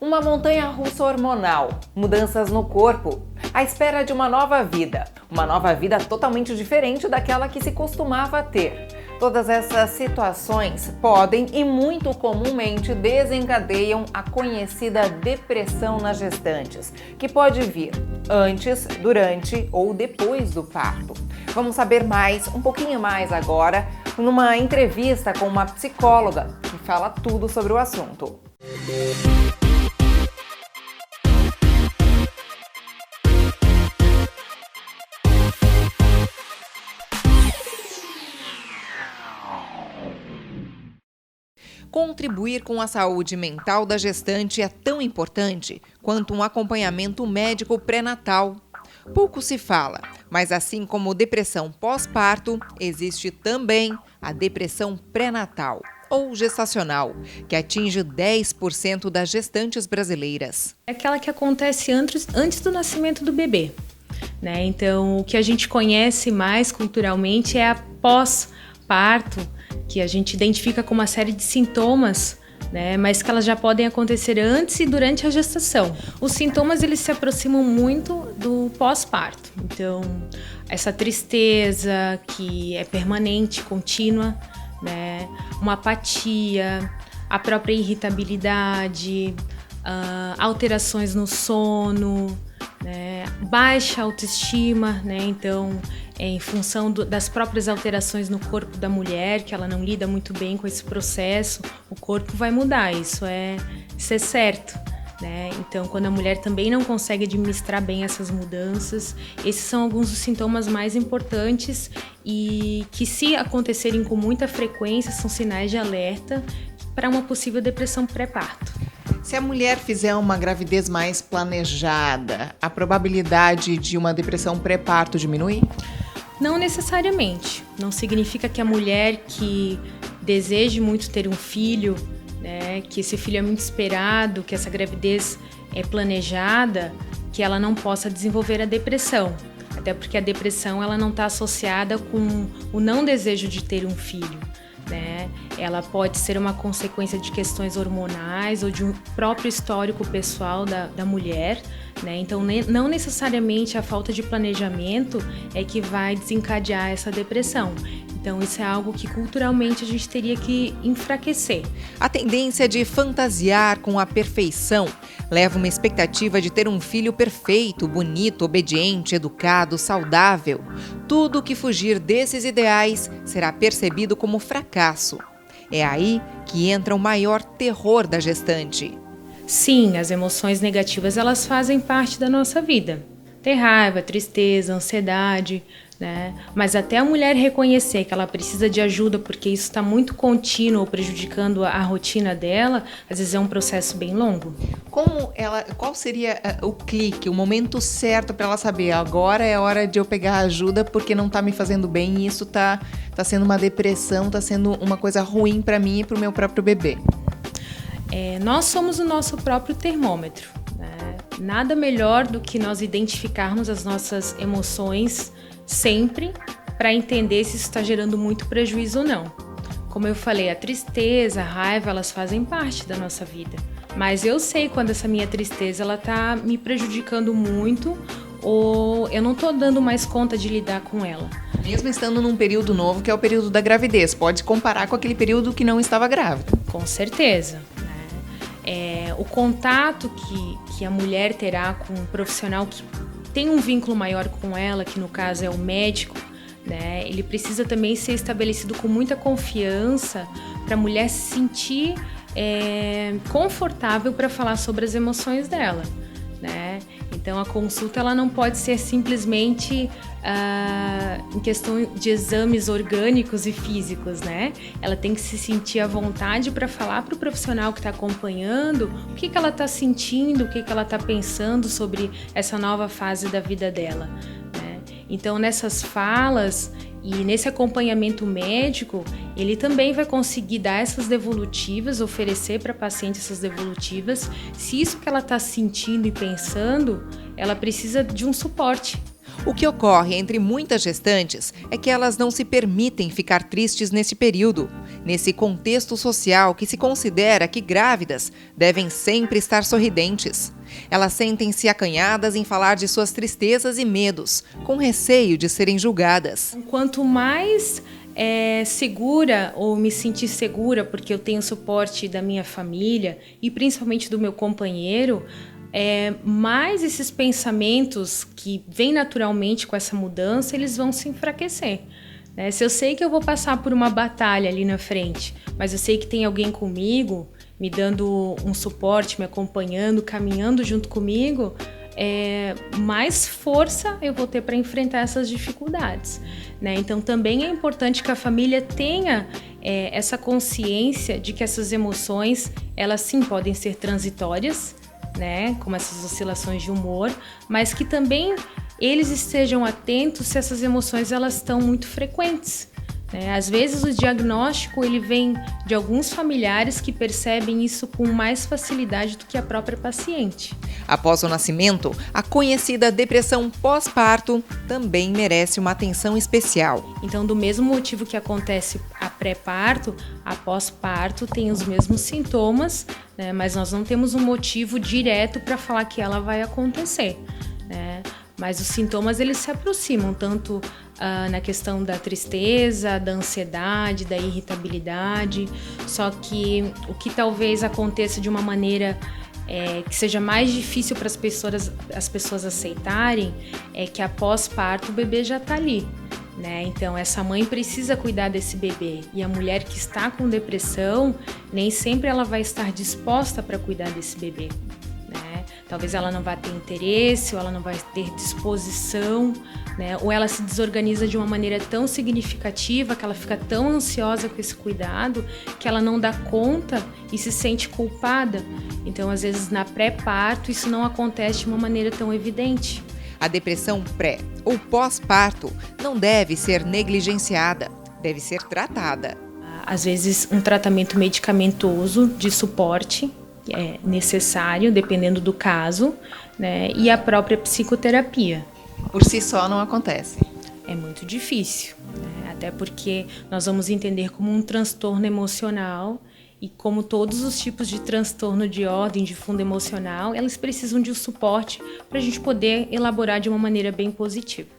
Uma montanha-russa hormonal, mudanças no corpo, à espera de uma nova vida totalmente diferente daquela que se costumava ter. Todas essas situações podem e muito comumente desencadeiam a conhecida depressão nas gestantes, que pode vir antes, durante ou depois do parto. Vamos saber um pouquinho mais agora, numa entrevista com uma psicóloga que fala tudo sobre o assunto. Contribuir com a saúde mental da gestante é tão importante quanto um acompanhamento médico pré-natal. Pouco se fala, mas assim como depressão pós-parto, existe também a depressão pré-natal ou gestacional, que atinge 10% das gestantes brasileiras. É aquela que acontece antes do nascimento do bebê, né? Então, o que a gente conhece mais culturalmente é a pós-parto, que a gente identifica com uma série de sintomas, né, mas que elas já podem acontecer antes e durante a gestação. Os sintomas eles se aproximam muito do pós-parto. Então, essa tristeza que é permanente, contínua, né, uma apatia, a própria irritabilidade, alterações no sono, né, baixa autoestima, né, então em função das próprias alterações no corpo da mulher, que ela não lida muito bem com esse processo, o corpo vai mudar, isso é certo, né? Então, quando a mulher também não consegue administrar bem essas mudanças, esses são alguns dos sintomas mais importantes e que, se acontecerem com muita frequência, são sinais de alerta para uma possível depressão pré-parto. Se a mulher fizer uma gravidez mais planejada, a probabilidade de uma depressão pré-parto diminui? Não necessariamente. Não significa que a mulher que deseje muito ter um filho, né, que esse filho é muito esperado, que essa gravidez é planejada, que ela não possa desenvolver a depressão. Até porque a depressão ela não está associada com o não desejo de ter um filho, né? Ela pode ser uma consequência de questões hormonais ou de um próprio histórico pessoal da mulher, né? Então, não necessariamente a falta de planejamento é que vai desencadear essa depressão. Então, isso é algo que culturalmente a gente teria que enfraquecer. A tendência de fantasiar com a perfeição leva uma expectativa de ter um filho perfeito, bonito, obediente, educado, saudável. Tudo que fugir desses ideais será percebido como fracasso. É aí que entra o maior terror da gestante. Sim, as emoções negativas elas fazem parte da nossa vida. Ter raiva, tristeza, ansiedade, né? Mas até a mulher reconhecer que ela precisa de ajuda porque isso está muito contínuo, prejudicando a rotina dela, às vezes é um processo bem longo. Qual seria o clique, o momento certo para ela saber agora é hora de eu pegar ajuda porque não está me fazendo bem e isso tá sendo uma depressão, tá sendo uma coisa ruim para mim e para o meu próprio bebê? Nós somos o nosso próprio termômetro, né? Nada melhor do que nós identificarmos as nossas emoções sempre para entender se isso está gerando muito prejuízo ou não. Como eu falei, a tristeza, a raiva, elas fazem parte da nossa vida. Mas eu sei quando essa minha tristeza ela está me prejudicando muito ou eu não estou dando mais conta de lidar com ela. Mesmo estando num período novo, que é o período da gravidez, pode comparar com aquele período que não estava grávida. Com certeza. O contato que a mulher terá com um profissional que tem um vínculo maior com ela, que no caso é o médico, né, ele precisa também ser estabelecido com muita confiança para a mulher se sentir confortável para falar sobre as emoções dela, né? Então a consulta ela não pode ser simplesmente em questão de exames orgânicos e físicos, né? Ela tem que se sentir à vontade para falar para o profissional que está acompanhando o que ela está sentindo, o que ela está pensando sobre essa nova fase da vida dela, né? Então nessas falas e nesse acompanhamento médico, ele também vai conseguir dar essas devolutivas, oferecer para a paciente essas devolutivas, se isso que ela está sentindo e pensando, ela precisa de um suporte. O que ocorre entre muitas gestantes é que elas não se permitem ficar tristes nesse período. nesse contexto social que se considera que grávidas devem sempre estar sorridentes. Elas sentem-se acanhadas em falar de suas tristezas e medos, com receio de serem julgadas. Quanto mais segura ou me sentir segura, porque eu tenho suporte da minha família e principalmente do meu companheiro, mais esses pensamentos que vêm naturalmente com essa mudança, eles vão se enfraquecer. Né? Se eu sei que eu vou passar por uma batalha ali na frente, mas eu sei que tem alguém comigo, me dando um suporte, me acompanhando, caminhando junto comigo, mais força eu vou ter para enfrentar essas dificuldades. Né? Então também é importante que a família tenha essa consciência de que essas emoções, elas sim podem ser transitórias, né? Como essas oscilações de humor, mas que também eles estejam atentos se essas emoções elas estão muito frequentes. Às vezes o diagnóstico ele vem de alguns familiares que percebem isso com mais facilidade do que a própria paciente. Após o nascimento, a conhecida depressão pós-parto também merece uma atenção especial. Então, do mesmo motivo que acontece a pré-parto, a pós-parto tem os mesmos sintomas, né, mas nós não temos um motivo direto para falar que ela vai acontecer. Né? Mas os sintomas eles se aproximam tanto na questão da tristeza, da ansiedade, da irritabilidade, só que o que talvez aconteça de uma maneira que seja mais difícil para as pessoas aceitarem é que após parto o bebê já está ali. Né? Então essa mãe precisa cuidar desse bebê e a mulher que está com depressão nem sempre ela vai estar disposta para cuidar desse bebê. Talvez ela não vá ter interesse, ou ela não vai ter disposição, né? Ou ela se desorganiza de uma maneira tão significativa, que ela fica tão ansiosa com esse cuidado, que ela não dá conta e se sente culpada. Então, às vezes, na pré-parto, isso não acontece de uma maneira tão evidente. A depressão pré ou pós-parto não deve ser negligenciada, deve ser tratada. Às vezes, um tratamento medicamentoso de suporte é necessário, dependendo do caso, né? E a própria psicoterapia. Por si só não acontece. É muito difícil, né? Até porque nós vamos entender como um transtorno emocional e como todos os tipos de transtorno de ordem de fundo emocional, elas precisam de um suporte para a gente poder elaborar de uma maneira bem positiva.